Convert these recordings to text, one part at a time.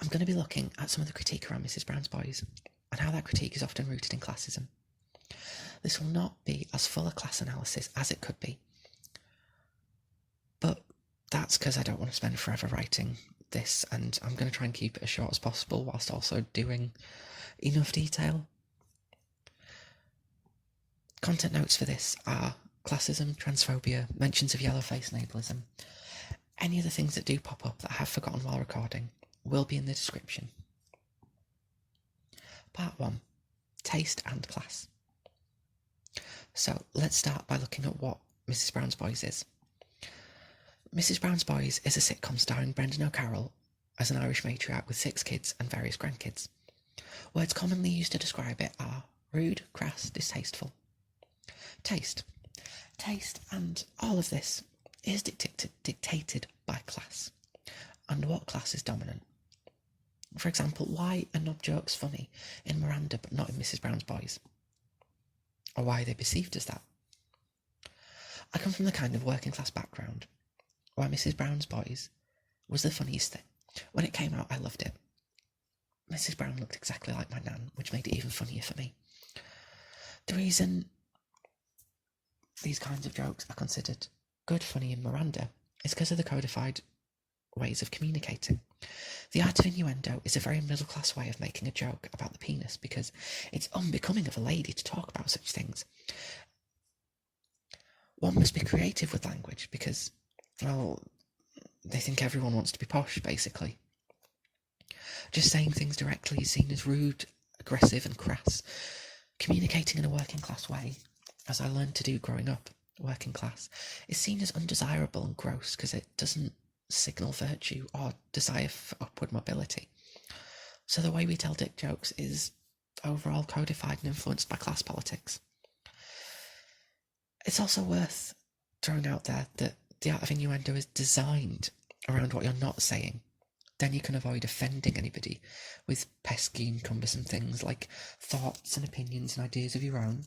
I'm going to be looking at some of the critique around Mrs. Brown's Boys, and how that critique is often rooted in classism. This will not be as full a class analysis as it could be, but that's because I don't want to spend forever writing this, and I'm going to try and keep it as short as possible whilst also doing enough detail. Content notes for this are classism, transphobia, mentions of Yellowface and Ableism. Any of the things that do pop up that I have forgotten while recording will be in the description. Part 1. Taste and class. So let's start by looking at what Mrs. Brown's Boys is. Mrs. Brown's Boys is a sitcom starring Brendan O'Carroll as an Irish matriarch with 6 kids and various grandkids. Words commonly used to describe it are rude, crass, distasteful. Taste. Taste, and all of this, is dictated by class, and what class is dominant. For example, why are knob jokes funny in Miranda but not in Mrs. Brown's Boys? Or why are they perceived as that? I come from the kind of working class background where Mrs. Brown's Boys was the funniest thing. When it came out, I loved it. Mrs. Brown looked exactly like my nan, which made it even funnier for me. The reason these kinds of jokes are considered good, funny in Miranda is because of the codified ways of communicating. The art of innuendo is a very middle-class way of making a joke about the penis because it's unbecoming of a lady to talk about such things. One must be creative with language because, well, they think everyone wants to be posh, basically. Just saying things directly is seen as rude, aggressive and crass. Communicating in a working class way, as I learned to do growing up, working class, is seen as undesirable and gross because it doesn't signal virtue or desire for upward mobility. So the way we tell dick jokes is overall codified and influenced by class politics. It's also worth throwing out there that the art of innuendo is designed around what you're not saying. Then you can avoid offending anybody with pesky and cumbersome things like thoughts and opinions and ideas of your own.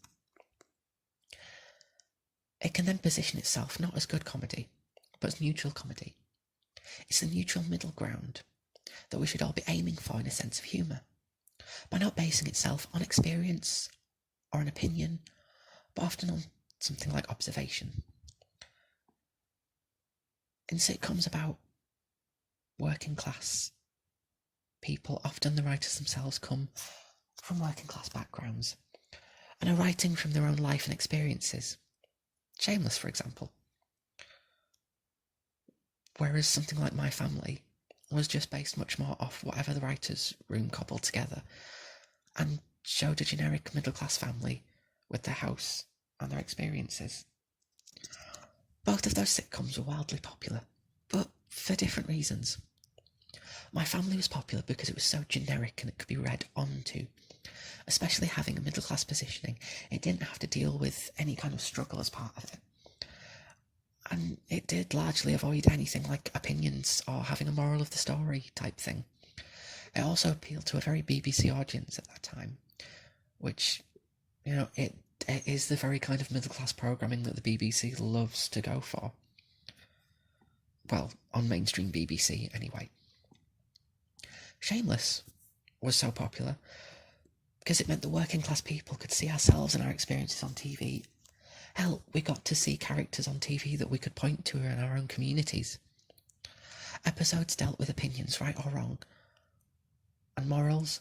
It can then position itself not as good comedy, but as neutral comedy. It's the neutral middle ground that we should all be aiming for in a sense of humour, by not basing itself on experience or an opinion, but often on something like observation. In sitcoms about working class people, often the writers themselves come from working class backgrounds and are writing from their own life and experiences. Shameless, for example. Whereas something like My Family was just based much more off whatever the writer's room cobbled together and showed a generic middle-class family with their house and their experiences. Both of those sitcoms were wildly popular, but for different reasons. My Family was popular because it was so generic and it could be read onto. Especially having a middle-class positioning, it didn't have to deal with any kind of struggle as part of it. And it did largely avoid anything like opinions or having a moral of the story type thing. It also appealed to a very BBC audience at that time, which, it is the very kind of middle-class programming that the BBC loves to go for. Well, on mainstream BBC anyway. Shameless was so popular because it meant that working class people could see ourselves and our experiences on TV. Hell, we got to see characters on TV that we could point to in our own communities. Episodes dealt with opinions, right or wrong, and morals,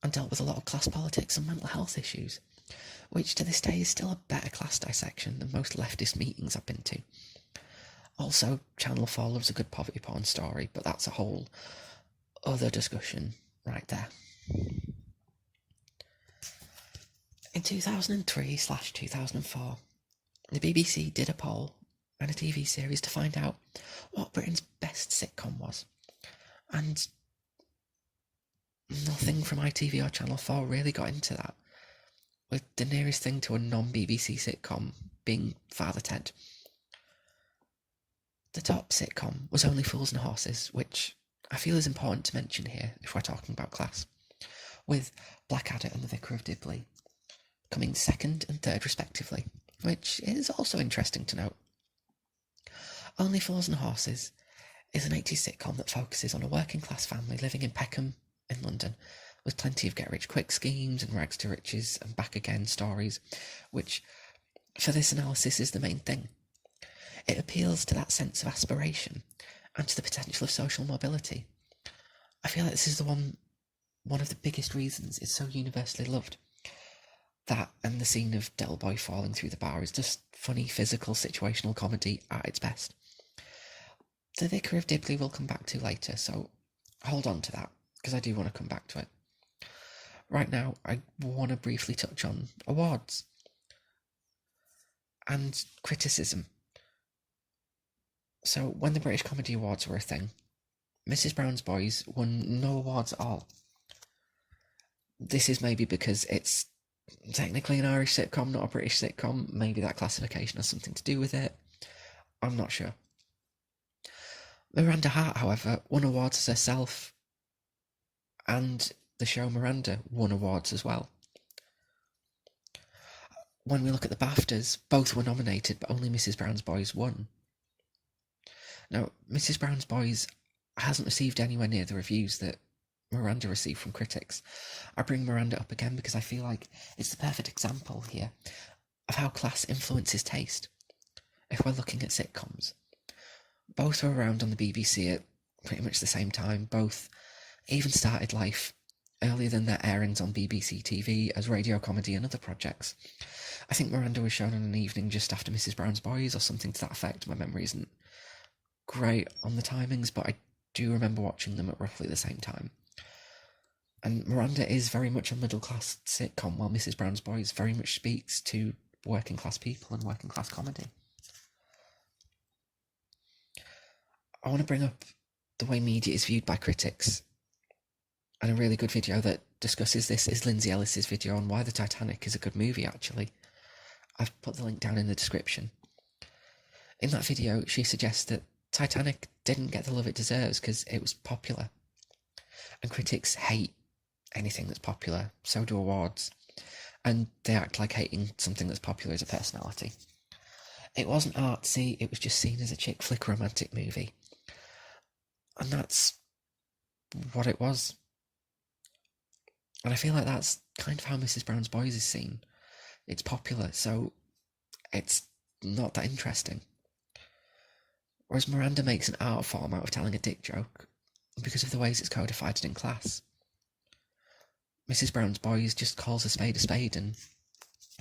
and dealt with a lot of class politics and mental health issues, which to this day is still a better class dissection than most leftist meetings I've been to. Also, Channel 4 loves a good poverty porn story, but that's a whole other discussion right there. In 2003/2004, the BBC did a poll and a TV series to find out what Britain's best sitcom was, and nothing from ITV or Channel 4 really got into that, with the nearest thing to a non-BBC sitcom being Father Ted. The top sitcom was Only Fools and Horses, which I feel is important to mention here if we're talking about class, with Blackadder and The Vicar of Dibley coming second and third respectively, which is also interesting to note. Only Fools and Horses is an 80s sitcom that focuses on a working class family living in Peckham in London, with plenty of get-rich-quick schemes and rags to riches and back-again stories, which, for this analysis, is the main thing. It appeals to that sense of aspiration and to the potential of social mobility. I feel like this is one of the biggest reasons it's so universally loved. That and the scene of Del Boy falling through the bar is just funny, physical, situational comedy at its best. The Vicar of Dibley we'll come back to later, so hold on to that, because I do want to come back to it. Right now, I want to briefly touch on awards and criticism. So, when the British Comedy Awards were a thing, Mrs. Brown's Boys won no awards at all. This is maybe because it's technically an Irish sitcom, not a British sitcom. Maybe that classification has something to do with it. I'm not sure. Miranda Hart, however, won awards as herself, and the show Miranda won awards as well. When we look at the BAFTAs, both were nominated, but only Mrs. Brown's Boys won. Now, Mrs. Brown's Boys hasn't received anywhere near the reviews that Miranda received from critics. I bring Miranda up again because I feel like it's the perfect example here of how class influences taste. If we're looking at sitcoms, both were around on the BBC at pretty much the same time. Both even started life earlier than their airings on BBC TV as radio comedy and other projects. I think Miranda was shown on an evening just after Mrs. Brown's Boys or something to that effect. My memory isn't great on the timings, but I do remember watching them at roughly the same time. And Miranda is very much a middle-class sitcom, while Mrs. Brown's Boys very much speaks to working-class people and working-class comedy. I want to bring up the way media is viewed by critics. And a really good video that discusses this is Lindsay Ellis's video on why the Titanic is a good movie, actually. I've put the link down in the description. In that video, she suggests that Titanic didn't get the love it deserves because it was popular. And critics hate anything that's popular, so do awards. And they act like hating something that's popular is a personality. It wasn't artsy, it was just seen as a chick flick romantic movie. And that's what it was. And I feel like that's kind of how Mrs. Brown's Boys is seen. It's popular, so it's not that interesting. Whereas Miranda makes an art form out of telling a dick joke because of the ways it's codified in class. Mrs. Brown's Boys just calls a spade and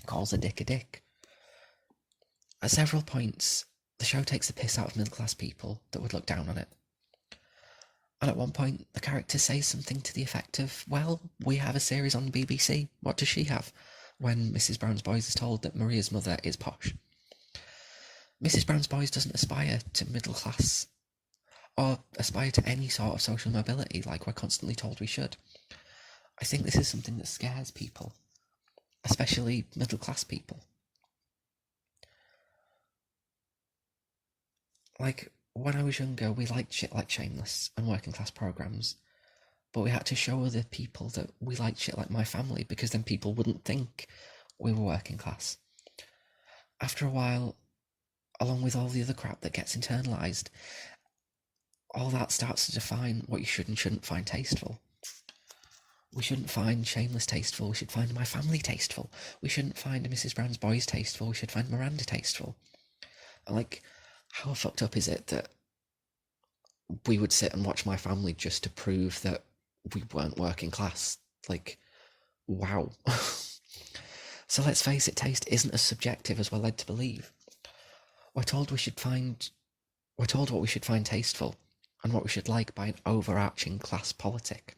calls a dick. At several points, the show takes the piss out of middle-class people that would look down on it. And at one point, the character says something to the effect of, well, we have a series on the BBC, what does she have? When Mrs. Brown's Boys is told that Maria's mother is posh. Mrs. Brown's Boys doesn't aspire to middle class, or aspire to any sort of social mobility like we're constantly told we should. I think this is something that scares people, especially middle class people. Like, when I was younger, we liked shit like Shameless and working class programmes, but we had to show other people that we liked shit like My Family, because then people wouldn't think we were working class. After a while, along with all the other crap that gets internalised, all that starts to define what you should and shouldn't find tasteful. We shouldn't find Shameless tasteful, we should find My Family tasteful. We shouldn't find Mrs. Brown's Boys tasteful, we should find Miranda tasteful. And like, how fucked up is it that we would sit and watch My Family just to prove that we weren't working class? Like, wow. So let's face it, taste isn't as subjective as we're led to believe. We're told what we should find tasteful and what we should like by an overarching class politic.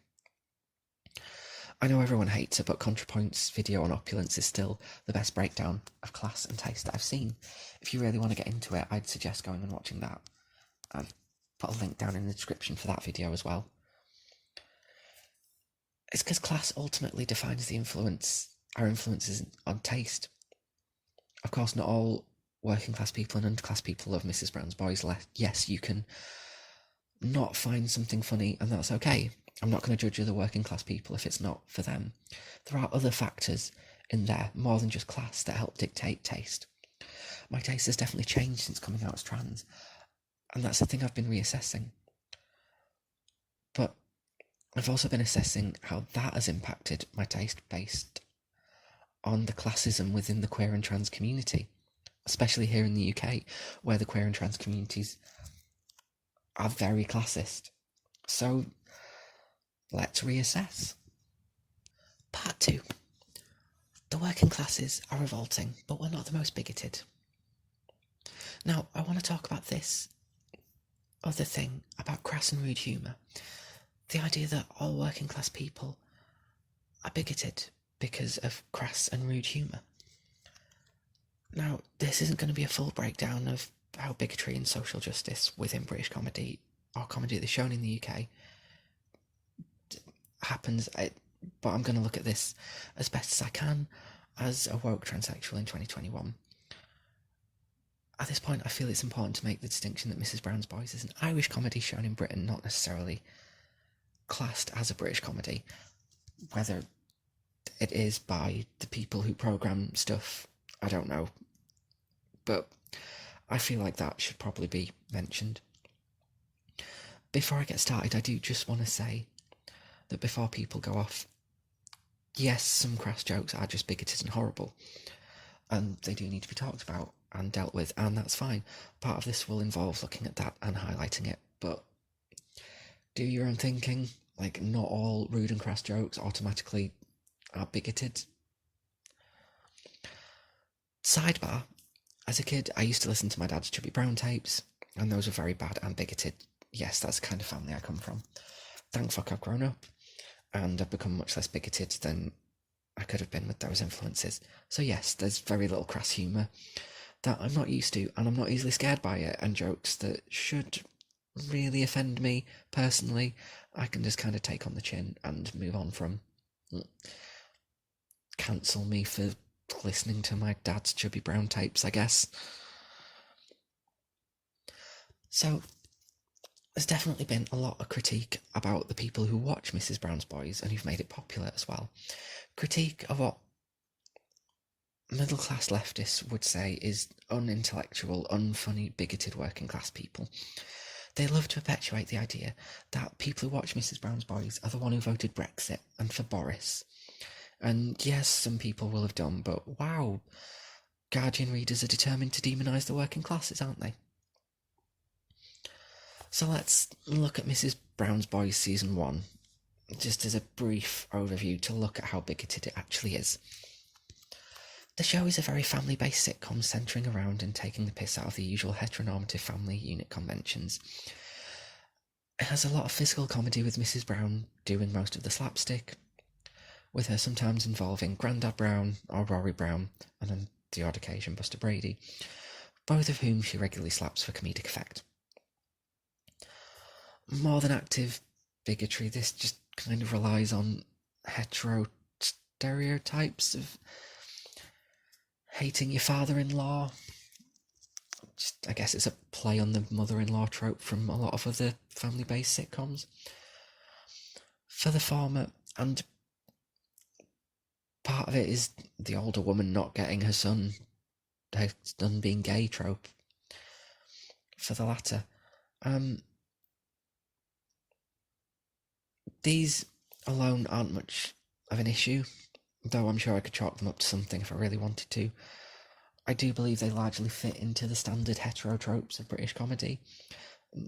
I know everyone hates it, but ContraPoint's video on opulence is still the best breakdown of class and taste that I've seen. If you really want to get into it, I'd suggest going and watching that. I've put a link down in the description for that video as well. It's because class ultimately defines our influences on taste. Of course, not all working class people and underclass people love Mrs. Brown's Boys. Yes, you can not find something funny, and that's okay. I'm not going to judge other working class people if it's not for them. There are other factors in there, more than just class, that help dictate taste. My taste has definitely changed since coming out as trans, and that's the thing I've been reassessing. I've also been assessing how that has impacted my taste based on the classism within the queer and trans community, especially here in the UK, where the queer and trans communities are very classist. So let's reassess. Part 2. The working classes are revolting, but we're not the most bigoted. Now, I want to talk about this other thing about crass and rude humour. The idea that all working class people are bigoted because of crass and rude humour. Now, this isn't going to be a full breakdown of how bigotry and social justice within British comedy, or comedy that's shown in the UK, happens, but I'm going to look at this as best as I can as a woke transsexual in 2021. At this point, I feel it's important to make the distinction that Mrs. Brown's Boys is an Irish comedy shown in Britain, not necessarily classed as a British comedy, whether it is by the people who programme stuff, I don't know, but I feel like that should probably be mentioned. Before I get started, I do just want to say that before people go off, yes, some crass jokes are just bigoted and horrible, and they do need to be talked about and dealt with, and that's fine. Part of this will involve looking at that and highlighting it, but do your own thinking. Like, not all rude and crass jokes automatically are bigoted. Sidebar, as a kid, I used to listen to my dad's Chubby Brown tapes, and those were very bad and bigoted. Yes, that's the kind of family I come from. Thank fuck I've grown up, and I've become much less bigoted than I could have been with those influences. So yes, there's very little crass humour that I'm not used to, and I'm not easily scared by it, and jokes that should really offend me personally, I can just kind of take on the chin and move on from. Cancel me for listening to my dad's Chubby Brown tapes, I guess. So, there's definitely been a lot of critique about the people who watch Mrs. Brown's Boys and who've made it popular as well. Critique of what middle-class leftists would say is unintellectual, unfunny, bigoted working class people. They love to perpetuate the idea that people who watch Mrs. Brown's Boys are the one who voted Brexit and for Boris. And yes, some people will have done, but wow, Guardian readers are determined to demonise the working classes, aren't they? So let's look at Mrs. Brown's Boys Season 1, just as a brief overview to look at how bigoted it actually is. The show is a very family-based sitcom centring around and taking the piss out of the usual heteronormative family unit conventions. It has a lot of physical comedy with Mrs. Brown doing most of the slapstick, with her sometimes involving Grandad Brown or Rory Brown, and on the odd occasion Buster Brady, both of whom she regularly slaps for comedic effect. More than active bigotry, this just kind of relies on hetero stereotypes of hating your father-in-law. I guess it's a play on the mother-in-law trope from a lot of other family-based sitcoms. For the former, and part of it is the older woman not getting her son being gay trope. For the latter, these alone aren't much of an issue, though I'm sure I could chalk them up to something if I really wanted to. I do believe they largely fit into the standard hetero tropes of British comedy.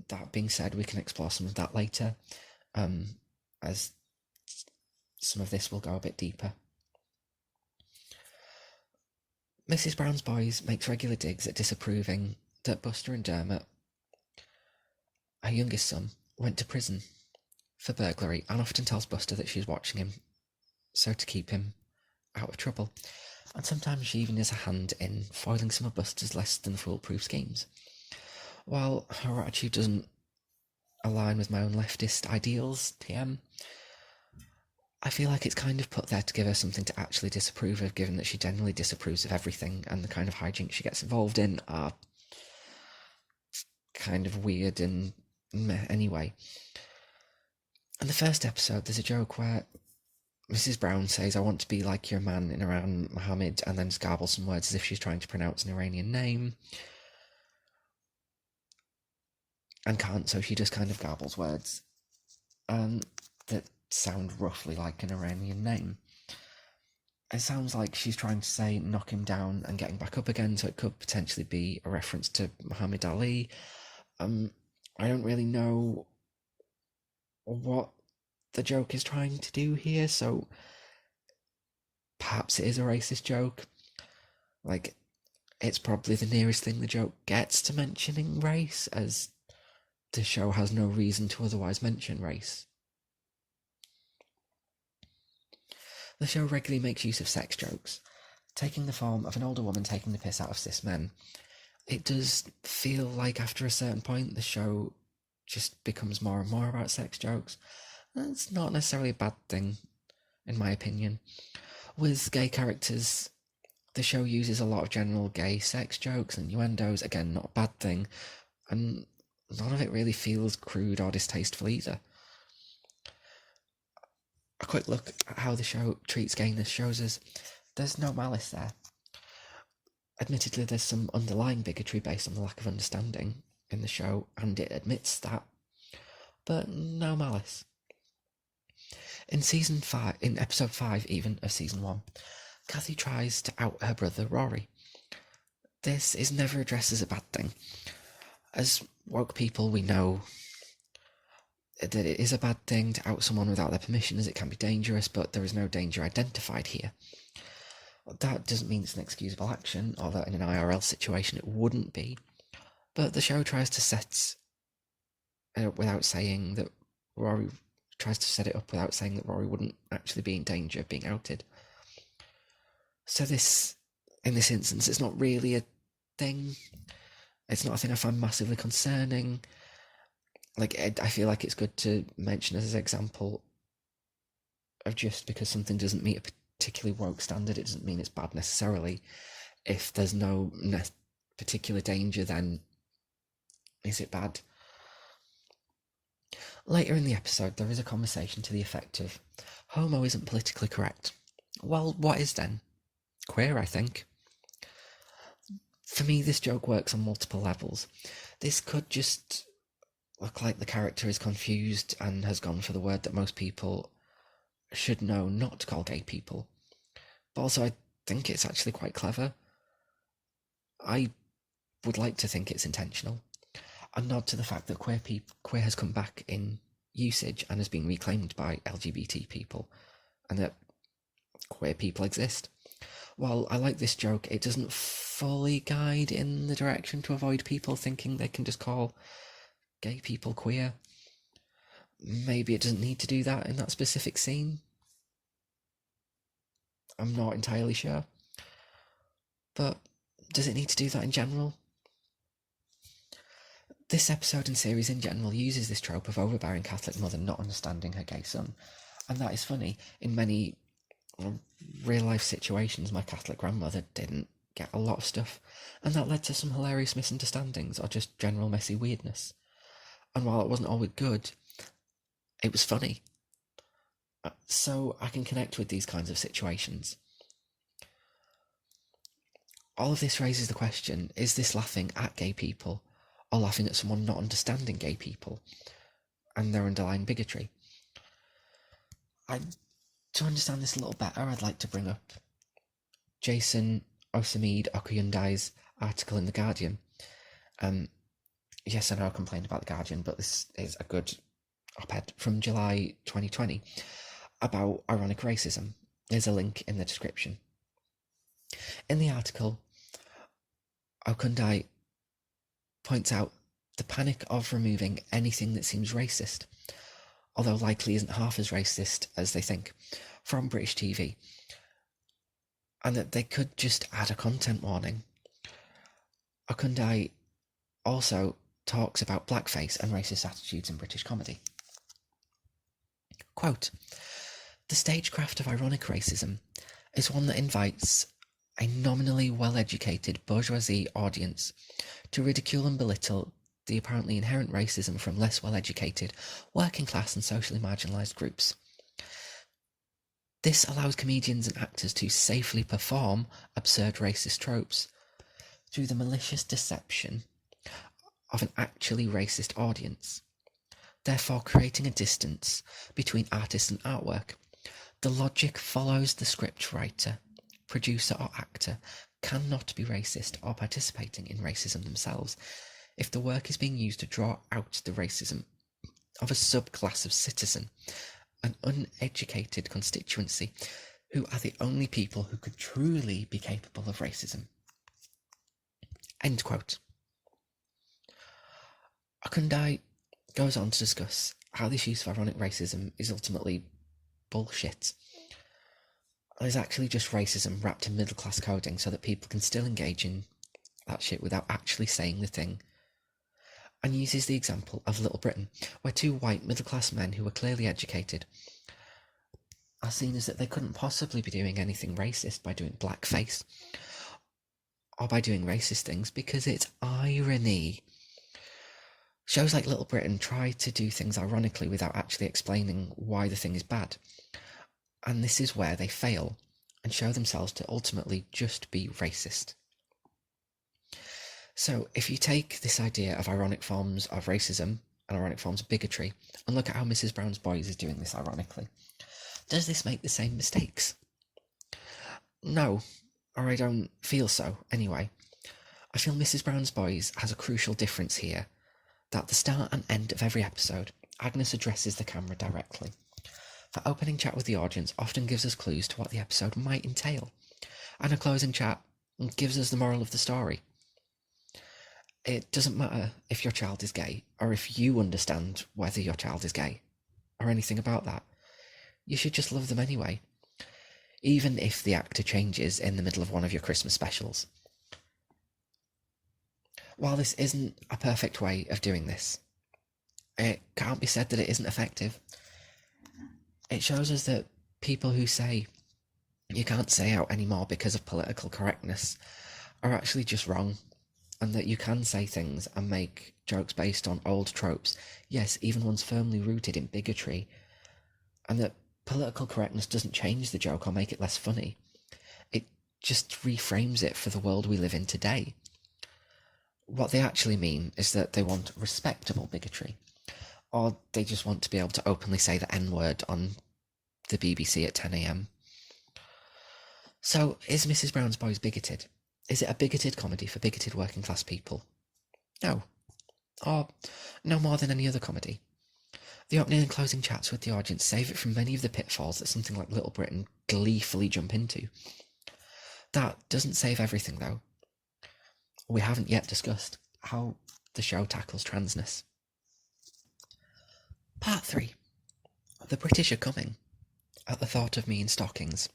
That being said, we can explore some of that later, as some of this will go a bit deeper. Mrs. Brown's Boys makes regular digs at disapproving that Buster and Dermot, her youngest son, went to prison for burglary, and often tells Buster that she's watching him, so to keep him out of trouble. And sometimes she even has a hand in foiling some of Buster's less than foolproof schemes. While her attitude doesn't align with my own leftist ideals, TM, I feel like it's kind of put there to give her something to actually disapprove of, given that she generally disapproves of everything, and the kind of hijinks she gets involved in are kind of weird and meh anyway. In the first episode, there's a joke where Mrs. Brown says, "I want to be like your man in Iran, Mohammed," and then garbles some words as if she's trying to pronounce an Iranian name. And can't, so she just kind of garbles words. That sound roughly like an Iranian name. It sounds like she's trying to say knock him down and getting back up again, so it could potentially be a reference to Muhammad Ali. I don't really know what the joke is trying to do here, so perhaps it is a racist joke. Like, it's probably the nearest thing the joke gets to mentioning race, as the show has no reason to otherwise mention race. The show regularly makes use of sex jokes, taking the form of an older woman taking the piss out of cis men. It does feel like after a certain point the show just becomes more and more about sex jokes. That's not necessarily a bad thing, in my opinion. With gay characters, the show uses a lot of general gay sex jokes and innuendos, again, not a bad thing, and none of it really feels crude or distasteful either. A quick look at how the show treats gayness shows us there's no malice there. Admittedly, there's some underlying bigotry based on the lack of understanding in the show, and it admits that, but no malice. In episode 5 even of season 1, Kathy tries to out her brother Rory. This is never addressed as a bad thing. As woke people, we know that it is a bad thing to out someone without their permission, as it can be dangerous, but there is no danger identified here. That doesn't mean it's an excusable action, although in an IRL situation it wouldn't be, but the show tries to set it up without saying that Rory wouldn't actually be in danger of being outed. So in this instance, it's not really a thing. It's not a thing I find massively concerning. Like, I feel like it's good to mention as an example of just because something doesn't meet a particularly woke standard, it doesn't mean it's bad necessarily. If there's no particular danger, then is it bad? Later in the episode, there is a conversation to the effect of, homo isn't politically correct. Well, what is then? Queer, I think. For me, this joke works on multiple levels. This could just look like the character is confused and has gone for the word that most people should know not to call gay people. But also, I think it's actually quite clever. I would like to think it's intentional. A nod to the fact that queer has come back in usage and has been reclaimed by LGBT people, and that queer people exist. While I like this joke, it doesn't fully guide in the direction to avoid people thinking they can just call gay people queer. Maybe it doesn't need to do that in that specific scene. I'm not entirely sure. But does it need to do that in general? This episode and series in general uses this trope of overbearing Catholic mother not understanding her gay son. And that is funny. In many real-life situations, my Catholic grandmother didn't get a lot of stuff, and that led to some hilarious misunderstandings or just general messy weirdness. And while it wasn't always good, it was funny. So I can connect with these kinds of situations. All of this raises the question, is this laughing at gay people, or laughing at someone not understanding gay people and their underlying bigotry? To understand this a little better, I'd like to bring up Jason Osamide Okuyundai's article in The Guardian. Yes, I know I complained about The Guardian, but this is a good op-ed from July 2020 about ironic racism. There's a link in the description. In the article, Okundai points out the panic of removing anything that seems racist, although likely isn't half as racist as they think, from British TV, and that they could just add a content warning. Okundai also talks about blackface and racist attitudes in British comedy. Quote, "The stagecraft of ironic racism is one that invites a nominally well-educated bourgeoisie audience to ridicule and belittle the apparently inherent racism from less well-educated, working-class and socially marginalised groups. This allows comedians and actors to safely perform absurd racist tropes through the malicious deception of an actually racist audience. therefore creating a distance between artist and artwork. The logic follows the script writer, producer or actor cannot be racist or participating in racism themselves if the work is being used to draw out the racism of a subclass of citizen, an uneducated constituency, who are the only people who could truly be capable of racism. End quote. Akundai goes on to discuss how this use of ironic racism is ultimately bullshit. It's actually just racism wrapped in middle class coding so that people can still engage in that shit without actually saying the thing. And uses the example of Little Britain, where two white middle class men who were clearly educated are seen as that they couldn't possibly be doing anything racist by doing blackface or by doing racist things because it's irony. Shows like Little Britain try to do things ironically without actually explaining why the thing is bad. And this is where they fail and show themselves to ultimately just be racist. So if you take this idea of ironic forms of racism and ironic forms of bigotry and look at how Mrs. Brown's Boys is doing this ironically, does this make the same mistakes? No, or I don't feel so anyway. I feel Mrs. Brown's Boys has a crucial difference here, that at the start and end of every episode, Agnes addresses the camera directly. The opening chat with the audience often gives us clues to what the episode might entail, and a closing chat gives us the moral of the story. It doesn't matter if your child is gay, or if you understand whether your child is gay, or anything about that. You should just love them anyway, even if the actor changes in the middle of one of your Christmas specials. While this isn't a perfect way of doing this, it can't be said that it isn't effective. It shows us that people who say you can't say out anymore because of political correctness are actually just wrong, and that you can say things and make jokes based on old tropes, yes, even ones firmly rooted in bigotry, and that political correctness doesn't change the joke or make it less funny. It just reframes it for the world we live in today. What they actually mean is that they want respectable bigotry, or they just want to be able to openly say the N-word on the BBC at 10 a.m. So, is Mrs. Brown's Boys bigoted? Is it a bigoted comedy for bigoted working class people? No. Or no more than any other comedy. The opening and closing chats with the audience save it from many of the pitfalls that something like Little Britain gleefully jump into. That doesn't save everything, though. We haven't yet discussed how the show tackles transness. Part 3. The British are coming. At the thought of me in stockings.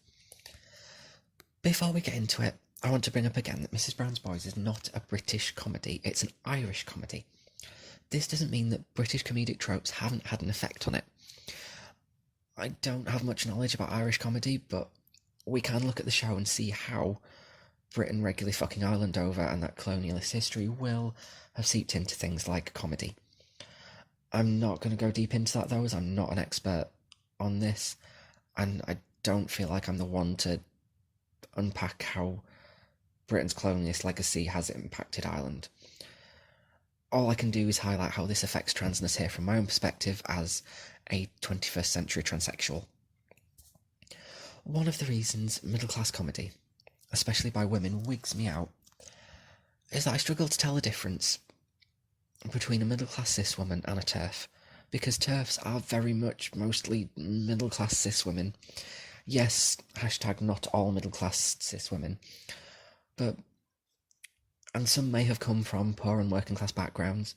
Before we get into it, I want to bring up again that Mrs. Brown's Boys is not a British comedy, it's an Irish comedy. This doesn't mean that British comedic tropes haven't had an effect on it. I don't have much knowledge about Irish comedy, but we can look at the show and see how Britain regularly fucking Ireland over and that colonialist history will have seeped into things like comedy. I'm not going to go deep into that though, as I'm not an expert on this, and I don't feel like I'm the one to unpack how Britain's colonialist legacy has impacted Ireland. All I can do is highlight how this affects transness here from my own perspective as a 21st century transsexual. One of the reasons middle-class comedy, especially by women, wigs me out, is that I struggle to tell the difference between a middle-class cis woman and a TERF, because TERFs are very much mostly middle-class cis women. Yes, hashtag not all middle-class cis women, and some may have come from poor and working class backgrounds,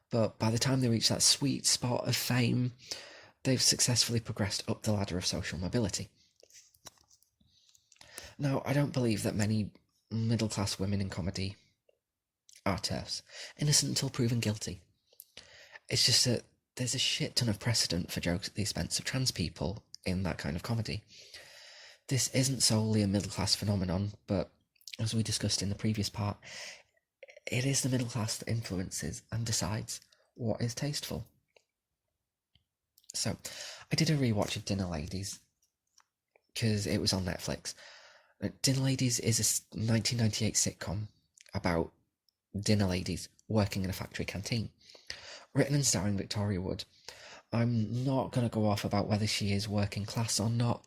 but by the time they reach that sweet spot of fame, they've successfully progressed up the ladder of social mobility. Now, I don't believe that many middle-class women in comedy are TERFs, innocent until proven guilty. It's just that there's a shit ton of precedent for jokes at the expense of trans people in that kind of comedy. This isn't solely a middle-class phenomenon, but as we discussed in the previous part, it is the middle class that influences and decides what is tasteful. So, I did a rewatch of Dinner Ladies, because it was on Netflix. Dinner Ladies is a 1998 sitcom about dinner ladies working in a factory canteen, Written and starring Victoria Wood. I'm not going to go off about whether she is working class or not.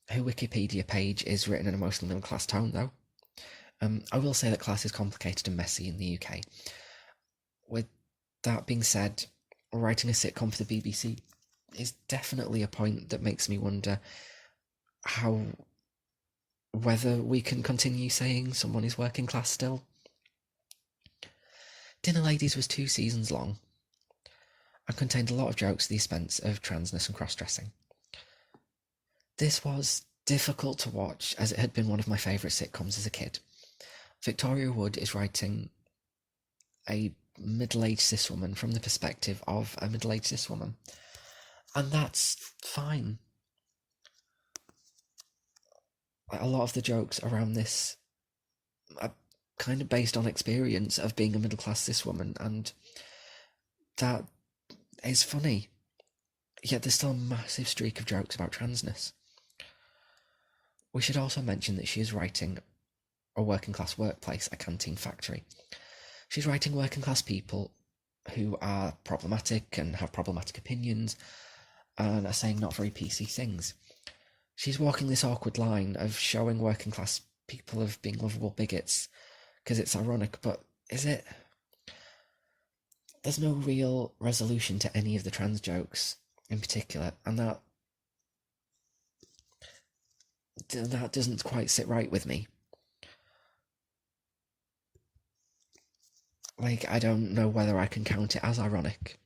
Her Wikipedia page is written in a mostly middle class tone, though. I will say that class is complicated and messy in the UK. With that being said, writing a sitcom for the BBC is definitely a point that makes me wonder whether we can continue saying someone is working class still. Dinner Ladies was 2 seasons long and contained a lot of jokes at the expense of transness and cross-dressing. This was difficult to watch as it had been one of my favourite sitcoms as a kid. Victoria Wood is writing a middle-aged cis woman from the perspective of a middle-aged cis woman, and that's fine. A lot of the jokes around this are kind of based on experience of being a middle-class cis woman, and that is funny. Yet there's still a massive streak of jokes about transness. We should also mention that she is writing a working class workplace, a canteen factory. She's writing working class people who are problematic and have problematic opinions and are saying not very PC things. She's walking this awkward line of showing working class people of being lovable bigots because it's ironic, but is it? There's no real resolution to any of the trans jokes in particular, and that doesn't quite sit right with me. Like, I don't know whether I can count it as ironic.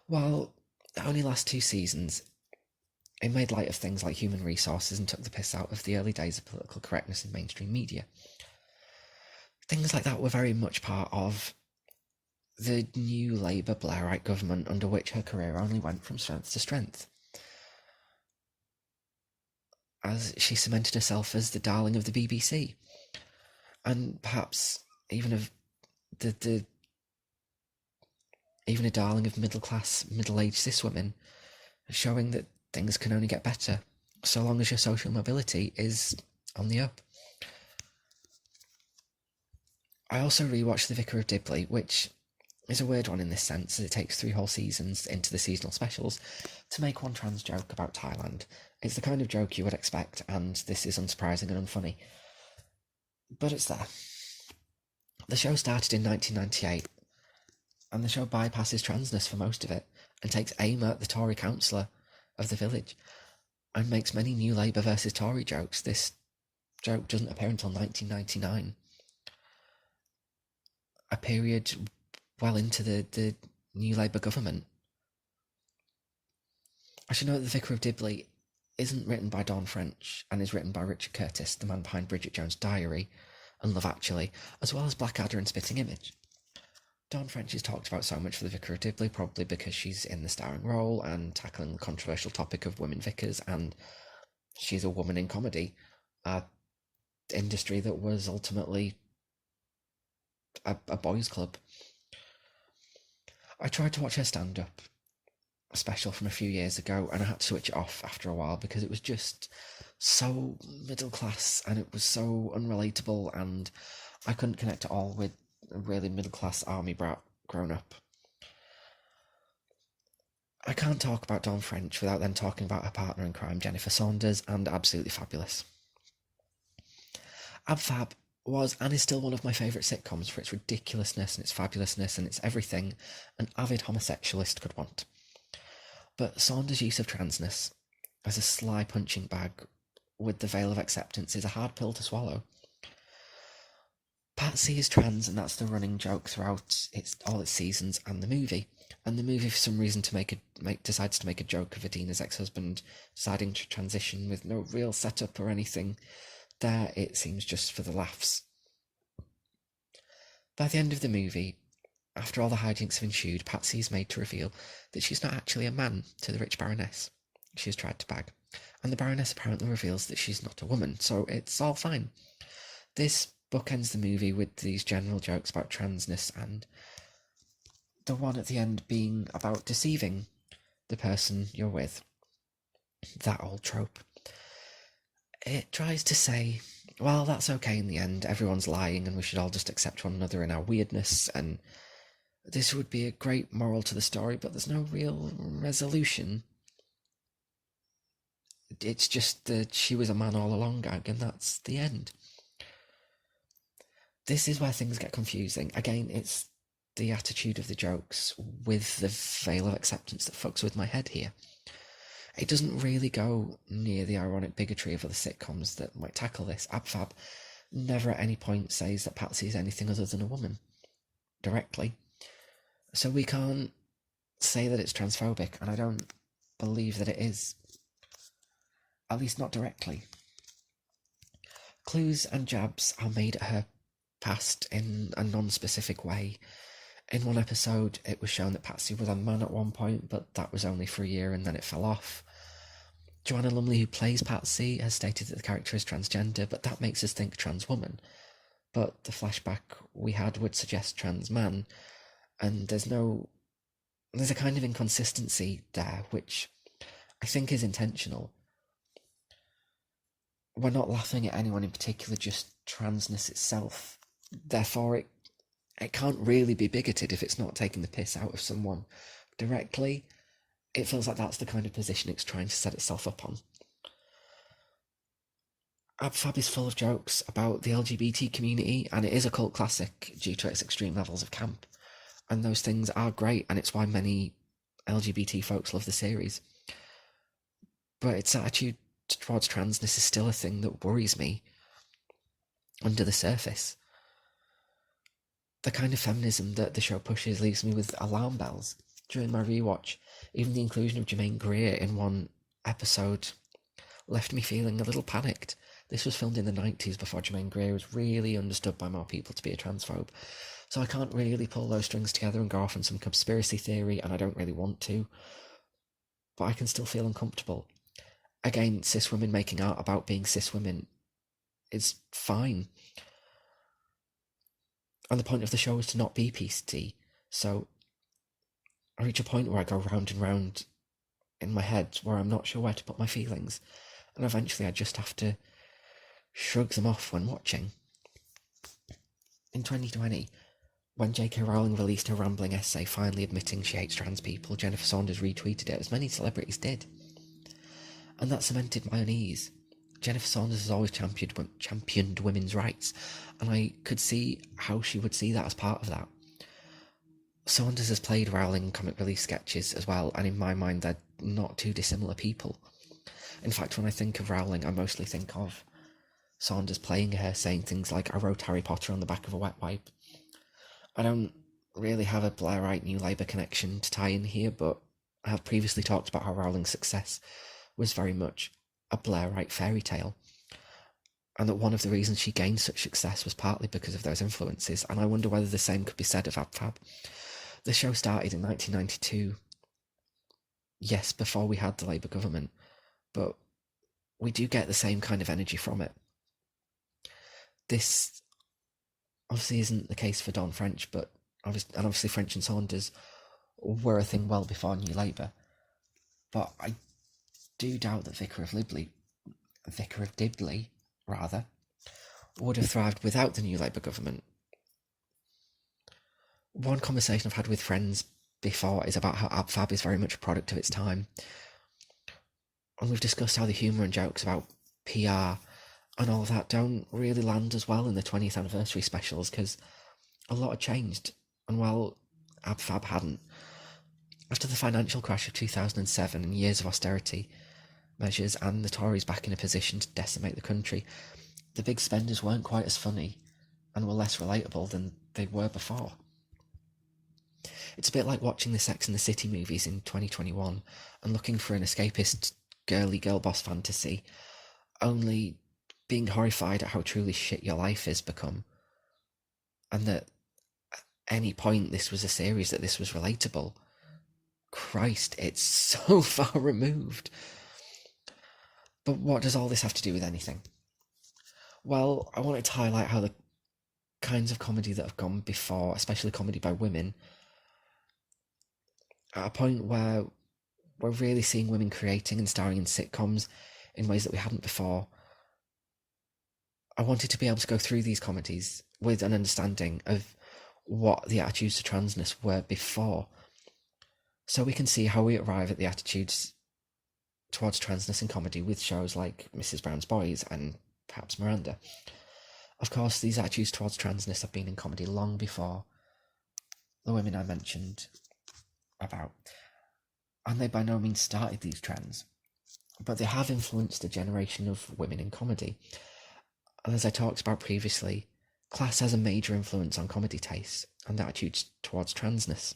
While it only lasts 2 seasons, it made light of things like human resources and took the piss out of the early days of political correctness in mainstream media. Things like that were very much part of the new Labour Blairite government, under which her career only went from strength to strength, as she cemented herself as the darling of the BBC, and perhaps even of even a darling of middle-class, middle-aged cis women, showing that things can only get better so long as your social mobility is on the up. I also rewatched The Vicar of Dibley, which is a weird one in this sense, as it takes 3 whole seasons into the seasonal specials to make one trans joke about Thailand. It's the kind of joke you would expect, and this is unsurprising and unfunny. But it's there. The show started in 1998, and the show bypasses transness for most of it, and takes aim at the Tory councillor of the village, and makes many New Labour versus Tory jokes. This joke doesn't appear until 1999. A period well into the New Labour government. I should note that The Vicar of Dibley isn't written by Dawn French and is written by Richard Curtis, the man behind Bridget Jones' Diary and Love Actually, as well as Blackadder and Spitting Image. Dawn French is talked about so much for The Vicar of Dibley, probably because she's in the starring role and tackling the controversial topic of women vicars, and she's a woman in comedy, an industry that was ultimately a boys' club. I tried to watch her stand-up special from a few years ago, and I had to switch it off after a while because it was just so middle class and it was so unrelatable, and I couldn't connect at all with a really middle class army brat grown up. I can't talk about Dawn French without then talking about her partner in crime, Jennifer Saunders, and Absolutely Fabulous. Ab Fab was and is still one of my favourite sitcoms for its ridiculousness and its fabulousness and its everything an avid homosexualist could want. But Saunders' use of transness as a sly punching bag with the veil of acceptance is a hard pill to swallow. Patsy is trans, and that's the running joke throughout all its seasons and the movie. And the movie, for some reason, decides to make a joke of Adina's ex-husband deciding to transition with no real setup or anything. There, it seems just for the laughs. By the end of the movie, after all the hijinks have ensued, Patsy is made to reveal that she's not actually a man to the rich Baroness she has tried to bag, and the Baroness apparently reveals that she's not a woman, so it's all fine. This bookends the movie with these general jokes about transness, and the one at the end being about deceiving the person you're with. That old trope. It tries to say well, that's okay in the end. Everyone's lying and we should all just accept one another in our weirdness, and this would be a great moral to the story, but there's no real resolution. It's just that she was a man all along gag, and that's the end. This is where things get confusing. Again, it's the attitude of the jokes with the veil of acceptance that fucks with my head here. It doesn't really go near the ironic bigotry of other sitcoms that might tackle this. Abfab never at any point says that Patsy is anything other than a woman, directly. So we can't say that it's transphobic, and I don't believe that it is. At least not directly. Clues and jabs are made at her past in a non-specific way. In one episode, it was shown that Patsy was a man at one point, but that was only for a year and then it fell off. Joanna Lumley, who plays Patsy, has stated that the character is transgender, but that makes us think trans woman. But the flashback we had would suggest trans man, and there's a kind of inconsistency there, which I think is intentional. We're not laughing at anyone in particular, just transness itself. Therefore, it can't really be bigoted if it's not taking the piss out of someone directly. It feels like that's the kind of position it's trying to set itself up on. Abfab is full of jokes about the LGBT community, and it is a cult classic due to its extreme levels of camp. And those things are great, and it's why many LGBT folks love the series. But its attitude towards transness is still a thing that worries me under the surface. The kind of feminism that the show pushes leaves me with alarm bells. During my rewatch, even the inclusion of Jermaine Greer in one episode left me feeling a little panicked. This was filmed in the 90s before Jermaine Greer was really understood by more people to be a transphobe. So I can't really pull those strings together and go off on some conspiracy theory, and I don't really want to. But I can still feel uncomfortable. Again, cis women making art about being cis women is fine. And the point of the show is to not be PC, so I reach a point where I go round and round in my head where I'm not sure where to put my feelings, and eventually I just have to shrug them off when watching. In 2020, when J.K. Rowling released her rambling essay finally admitting she hates trans people, Jennifer Saunders retweeted it, as many celebrities did. And that cemented my unease. Jennifer Saunders has always championed women's rights, and I could see how she would see that as part of that. Saunders has played Rowling in comic relief sketches as well, and in my mind they're not too dissimilar people. In fact, when I think of Rowling, I mostly think of Saunders playing her, saying things like, "I wrote Harry Potter on the back of a wet wipe." I don't really have a Blairite New Labour connection to tie in here, but I have previously talked about how Rowling's success was very much a Blairite fairy tale, and that one of the reasons she gained such success was partly because of those influences, and I wonder whether the same could be said of Abfab. The show started in 1992, yes, before we had the Labour government, but we do get the same kind of energy from it. This obviously isn't the case for Dawn French, but obviously French and Saunders were a thing well before New Labour, but I do doubt that Vicar of Dibley, would have thrived without the New Labour government. One conversation I've had with friends before is about how Abfab is very much a product of its time. And we've discussed how the humour and jokes about PR and all of that don't really land as well in the 20th anniversary specials, because a lot had changed, and well, Abfab hadn't. After the financial crash of 2007 and years of austerity measures and the Tories back in a position to decimate the country, the big spenders weren't quite as funny and were less relatable than they were before. It's a bit like watching the Sex and the City movies in 2021 and looking for an escapist girly girl boss fantasy, only being horrified at how truly shit your life has become, and that at any point this was a series that this was relatable. Christ, it's so far removed. But what does all this have to do with anything? Well, I wanted to highlight how the kinds of comedy that have gone before, especially comedy by women, at a point where we're really seeing women creating and starring in sitcoms in ways that we hadn't before, I wanted to be able to go through these comedies with an understanding of what the attitudes to transness were before, so we can see how we arrive at the attitudes towards transness in comedy with shows like Mrs. Brown's Boys and perhaps Miranda. Of course, these attitudes towards transness have been in comedy long before the women I mentioned about, and they by no means started these trends, but they have influenced a generation of women in comedy. And as I talked about previously, class has a major influence on comedy tastes and attitudes towards transness.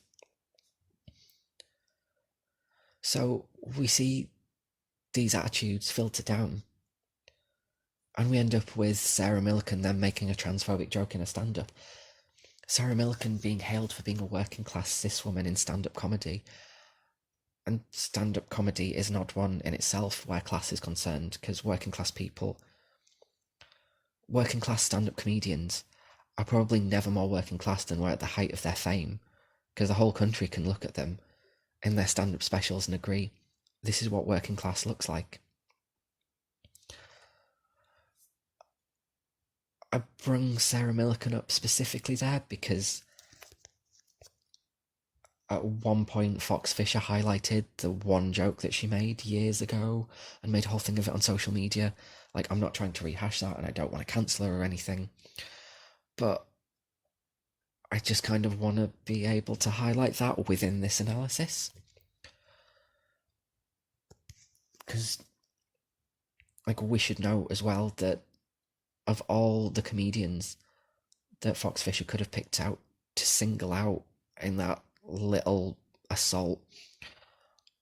So we see these attitudes filter down, and we end up with Sarah Millican then making a transphobic joke in a stand-up. Sarah Millican being hailed for being a working class cis woman in stand-up comedy, and stand-up comedy is not one in itself where class is concerned, because working class stand-up comedians are probably never more working class than were at the height of their fame, because the whole country can look at them in their stand-up specials and agree this is what working class looks like. I brung Sarah Millican up specifically there because at one point Fox Fisher highlighted the one joke that she made years ago and made a whole thing of it on social media. Like, I'm not trying to rehash that and I don't want to cancel her or anything, but I just kind of want to be able to highlight that within this analysis. Because, like, we should know as well that of all the comedians that Fox Fisher could have picked out to single out in that little assault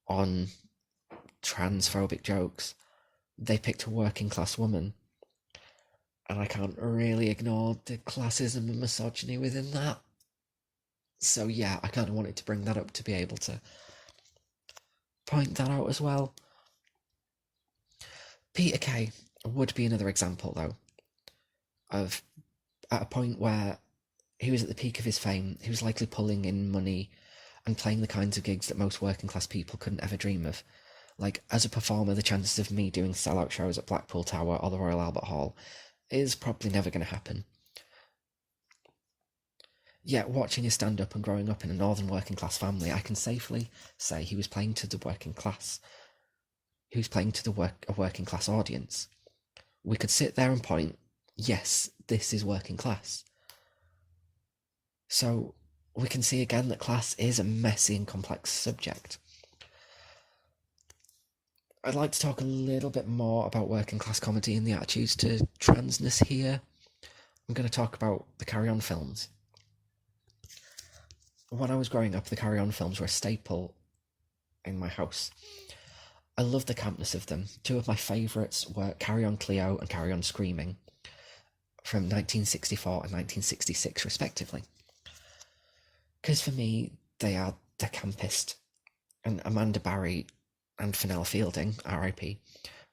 on transphobic jokes, they picked a working class woman, and I can't really ignore the classism and misogyny within that. So yeah, I kind of wanted to bring that up to be able to point that out as well. Peter Kay would be another example, though, of at a point where he was at the peak of his fame, he was likely pulling in money and playing the kinds of gigs that most working class people couldn't ever dream of. Like, as a performer, the chances of me doing sellout shows at Blackpool Tower or the Royal Albert Hall is probably never going to happen. Yet, watching his stand-up and growing up in a northern working class family, I can safely say he was playing to the working class. He was playing to a working class audience. We could sit there and point, yes, this is working class. So we can see again that class is a messy and complex subject. I'd like to talk a little bit more about working class comedy and the attitudes to transness here. I'm going to talk about the Carry On films. When I was growing up, the Carry On films were a staple in my house. I loved the campness of them. Two of my favourites were Carry On Cleo and Carry On Screaming from 1964 and 1966 respectively. Because for me, they are the campest, and Amanda Barry and Fennell Fielding, R.I.P.,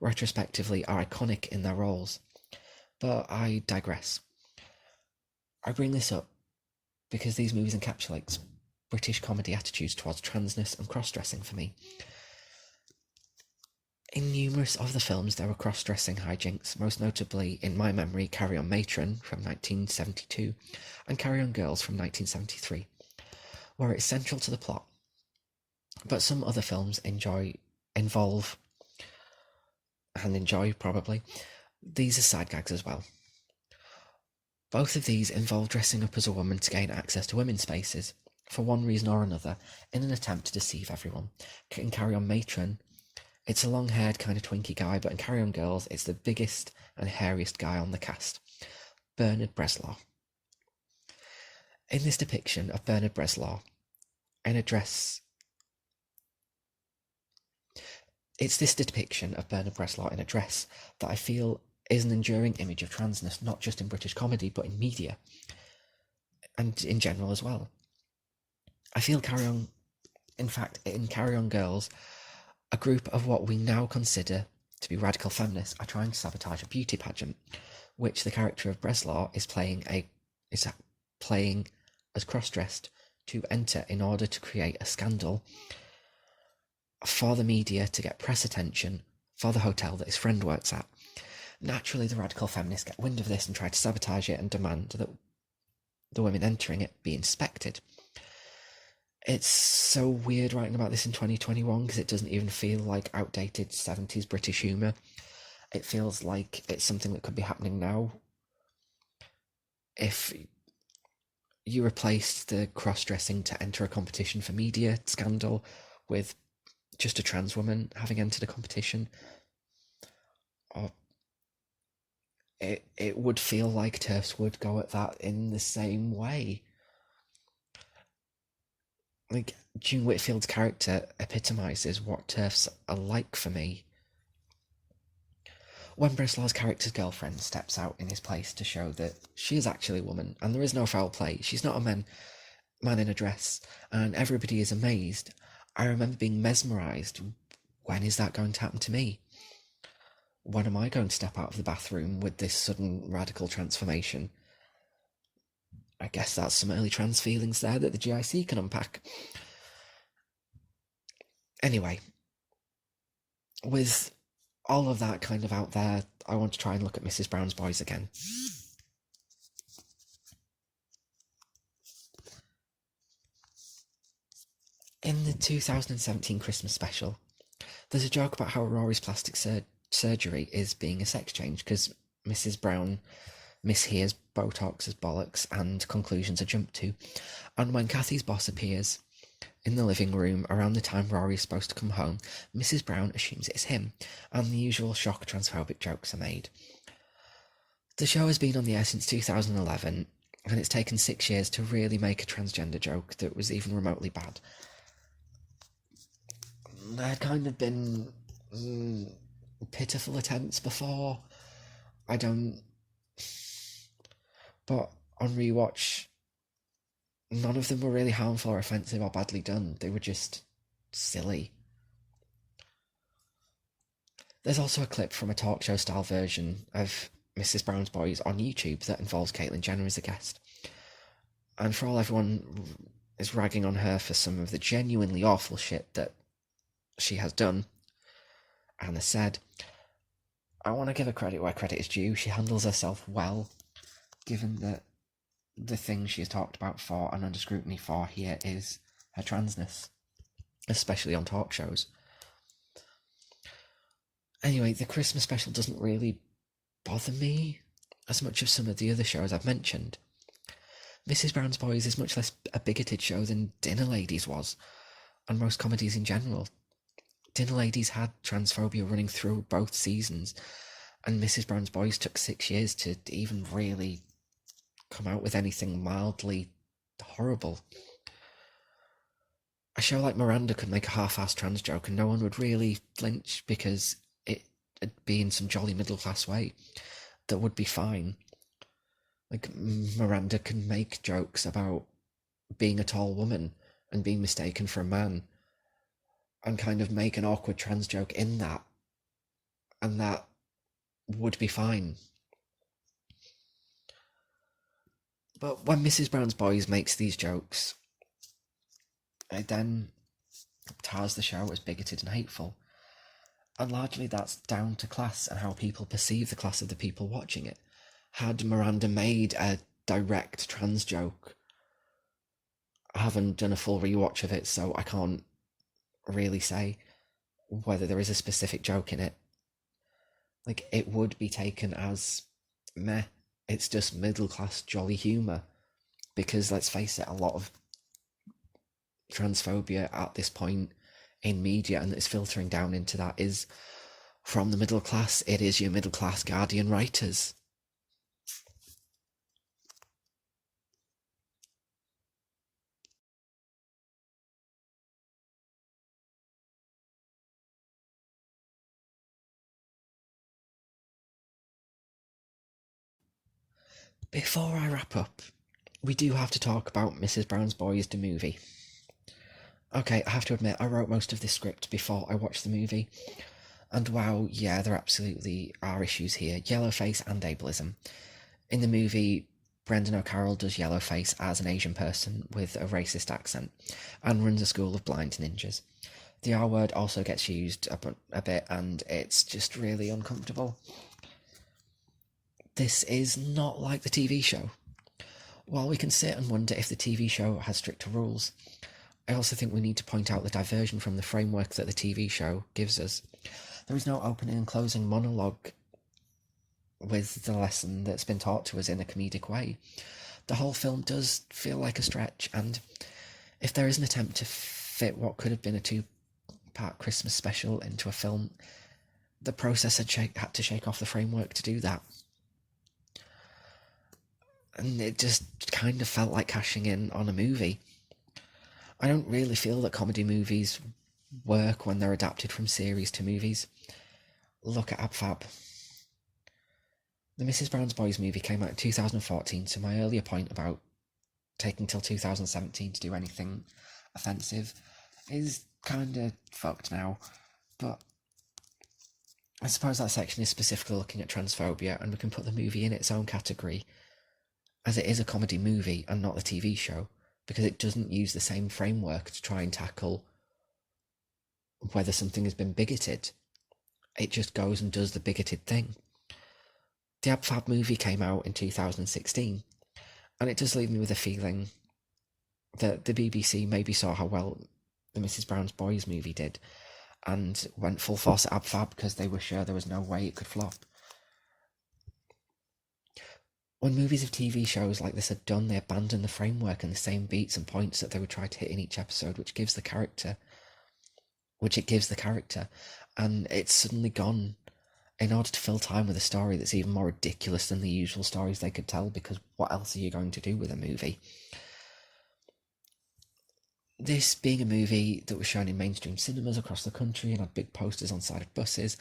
retrospectively are iconic in their roles. But I digress. I bring this up because these movies encapsulate British comedy attitudes towards transness and cross-dressing for me. In numerous of the films, there were cross-dressing hijinks, most notably, in my memory, Carry On Matron from 1972 and Carry On Girls from 1973, where it's central to the plot. But some other films involve these as side gags as well. Both of these involve dressing up as a woman to gain access to women's spaces, for one reason or another, in an attempt to deceive everyone. In Carry On Matron, it's a long-haired kind of twinky guy, but in Carry On Girls, it's the biggest and hairiest guy on the cast, Bernard Bresslaw. In this depiction of Bernard Bresslaw, in a dress... It's this depiction of Bernard Bresslaw in a dress that I feel is an enduring image of transness, not just in British comedy, but in media, and in general as well. I feel in Carry On Girls, a group of what we now consider to be radical feminists are trying to sabotage a beauty pageant, which the character of Bresslaw is playing as cross-dressed to enter in order to create a scandal for the media to get press attention for the hotel that his friend works at. Naturally, the radical feminists get wind of this and try to sabotage it and demand that the women entering it be inspected. It's so weird writing about this in 2021 because it doesn't even feel like outdated 70s British humour. It feels like it's something that could be happening now. If you replaced the cross-dressing to enter a competition for media scandal with just a trans woman having entered a competition, or it would feel like TERFs would go at that in the same way. Like, June Whitfield's character epitomises what TERFs are like for me. When Breslau's character's girlfriend steps out in his place to show that she is actually a woman and there is no foul play, she's not a man in a dress, and everybody is amazed, I remember being mesmerised. When is that going to happen to me? When am I going to step out of the bathroom with this sudden radical transformation? I guess that's some early trans feelings there that the GIC can unpack. Anyway, with all of that kind of out there, I want to try and look at Mrs. Brown's Boys again. In the 2017 Christmas special, there's a joke about how Rory's plastic surgery is being a sex change because Mrs. Brown mishears Botox as bollocks and conclusions are jumped to. And when Kathy's boss appears in the living room around the time Rory is supposed to come home, Mrs. Brown assumes it's him, and the usual shock transphobic jokes are made. The show has been on the air since 2011, and it's taken 6 years to really make a transgender joke that was even remotely bad. There had kind of been pitiful attempts before. But on rewatch, none of them were really harmful or offensive or badly done. They were just silly. There's also a clip from a talk show style version of Mrs. Brown's Boys on YouTube that involves Caitlyn Jenner as a guest. And for all everyone is ragging on her for some of the genuinely awful shit that she has done and has said, I want to give her credit where credit is due. She handles herself well, given that the thing she has talked about for and under scrutiny for here is her transness, especially on talk shows. Anyway, the Christmas special doesn't really bother me as much as some of the other shows I've mentioned. Mrs. Brown's Boys is much less a bigoted show than Dinner Ladies was, and most comedies in general. Dinner Ladies had transphobia running through both seasons, and Mrs. Brown's Boys took 6 years to even really come out with anything mildly horrible. A show like Miranda could make a half-assed trans joke and no one would really flinch because it'd be in some jolly middle-class way that would be fine. Like, Miranda can make jokes about being a tall woman and being mistaken for a man and kind of make an awkward trans joke in that, and that would be fine. But when Mrs. Brown's Boys makes these jokes, it then tars the show as bigoted and hateful. And largely that's down to class and how people perceive the class of the people watching it. Had Miranda made a direct trans joke, I haven't done a full rewatch of it, so I can't really say whether there is a specific joke in it. Like, it would be taken as meh. It's just middle-class jolly humour. Because, let's face it, a lot of transphobia at this point in media, and it's filtering down into that, is from the middle class. It is your middle-class Guardian writers. Before I wrap up, we do have to talk about Mrs. Brown's Boys, the movie. Okay, I have to admit, I wrote most of this script before I watched the movie. And wow, yeah, there absolutely are issues here. Yellowface and ableism. In the movie, Brendan O'Carroll does Yellowface as an Asian person with a racist accent and runs a school of blind ninjas. The R word also gets used a bit and it's just really uncomfortable. this is not like the TV show. While we can sit and wonder if the TV show has stricter rules, I also think we need to point out the diversion from the framework that the TV show gives us. There is no opening and closing monologue with the lesson that's been taught to us in a comedic way. The whole film does feel like a stretch, and if there is an attempt to fit what could have been a two-part Christmas special into a film, the process had to shake off the framework to do that. And it just kind of felt like cashing in on a movie. I don't really feel that comedy movies work when they're adapted from series to movies. Look at AbFab. The Mrs. Brown's Boys movie came out in 2014, so my earlier point about taking till 2017 to do anything offensive is kind of fucked now. But I suppose that section is specifically looking at transphobia, and we can put the movie in its own category, as it is a comedy movie and not the TV show, because it doesn't use the same framework to try and tackle whether something has been bigoted. It just goes and does the bigoted thing. The AbFab movie came out in 2016, and it does leave me with a feeling that the BBC maybe saw how well the Mrs. Brown's Boys movie did, and went full force at AbFab because they were sure there was no way it could flop. When movies of TV shows like this are done, they abandon the framework and the same beats and points that they would try to hit in each episode, which it gives the character, and it's suddenly gone in order to fill time with a story that's even more ridiculous than the usual stories they could tell, because what else are you going to do with a movie? This being a movie that was shown in mainstream cinemas across the country and had big posters on side of buses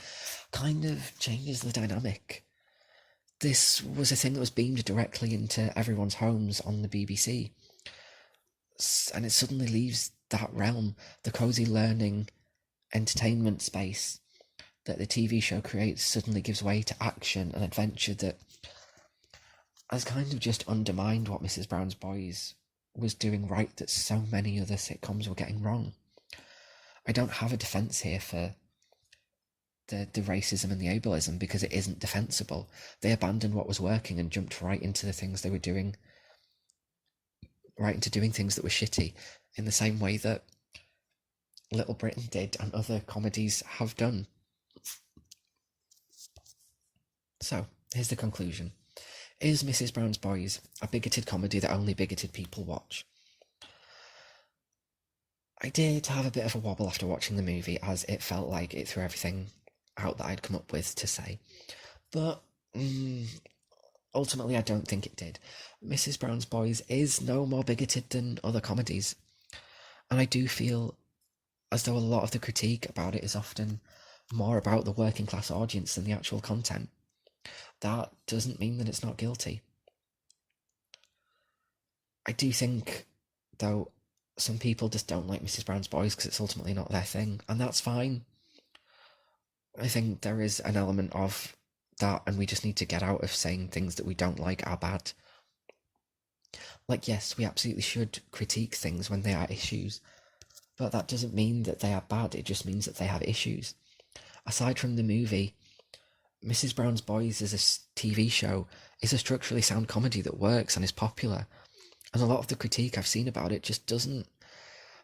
kind of changes the dynamic. This was a thing that was beamed directly into everyone's homes on the BBC, and it suddenly leaves that realm, the cosy learning entertainment space that the TV show creates, suddenly gives way to action and adventure that has kind of just undermined what Mrs. Brown's Boys was doing right that so many other sitcoms were getting wrong. I don't have a defence here for the racism and the ableism, because it isn't defensible. They abandoned what was working and jumped right into the things they were doing, right into doing things that were shitty, in the same way that Little Britain did and other comedies have done. So, here's the conclusion. Is Mrs. Brown's Boys a bigoted comedy that only bigoted people watch? I did have a bit of a wobble after watching the movie, as it felt like it threw everything out that I'd come up with to say. But ultimately I don't think it did. Mrs. Brown's Boys is no more bigoted than other comedies. And I do feel as though a lot of the critique about it is often more about the working class audience than the actual content. That doesn't mean that it's not guilty. I do think, though, some people just don't like Mrs. Brown's Boys because it's ultimately not their thing, and that's fine. I think there is an element of that, and we just need to get out of saying things that we don't like are bad. Like, yes, we absolutely should critique things when they are issues, but that doesn't mean that they are bad, it just means that they have issues. Aside from the movie, Mrs. Brown's Boys as a TV show is a structurally sound comedy that works and is popular, and a lot of the critique I've seen about it just doesn't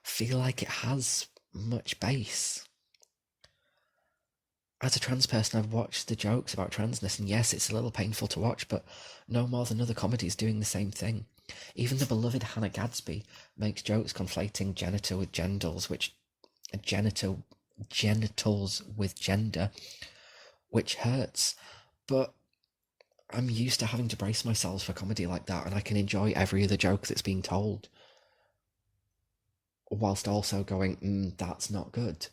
feel like it has much base. As a trans person, I've watched the jokes about transness, and yes, it's a little painful to watch, but no more than other comedies doing the same thing. Even the beloved Hannah Gadsby makes jokes conflating genitals with gender, which hurts. But I'm used to having to brace myself for comedy like that, and I can enjoy every other joke that's being told, whilst also going, that's not good.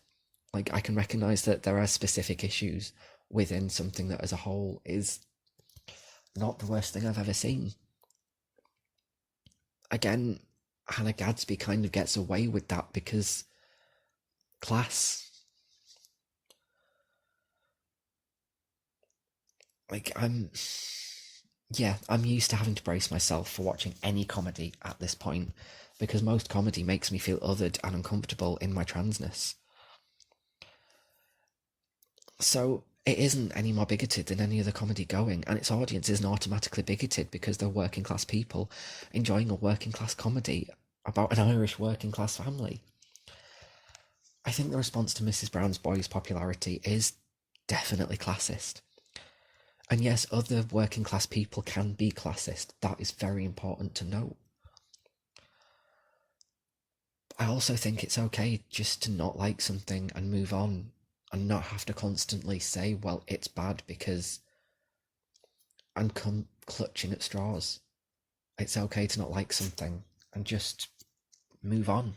Like, I can recognise that there are specific issues within something that as a whole is not the worst thing I've ever seen. Again, Hannah Gadsby kind of gets away with that because class. Like, I'm used to having to brace myself for watching any comedy at this point, because most comedy makes me feel othered and uncomfortable in my transness. So it isn't any more bigoted than any other comedy going, and its audience isn't automatically bigoted because they're working class people enjoying a working class comedy about an Irish working class family. I think the response to Mrs. Brown's Boys' popularity is definitely classist. And yes, other working class people can be classist. That is very important to note. I also think it's okay just to not like something and move on and not have to constantly say, well, it's bad because I'm clutching at straws. It's okay to not like something and just move on.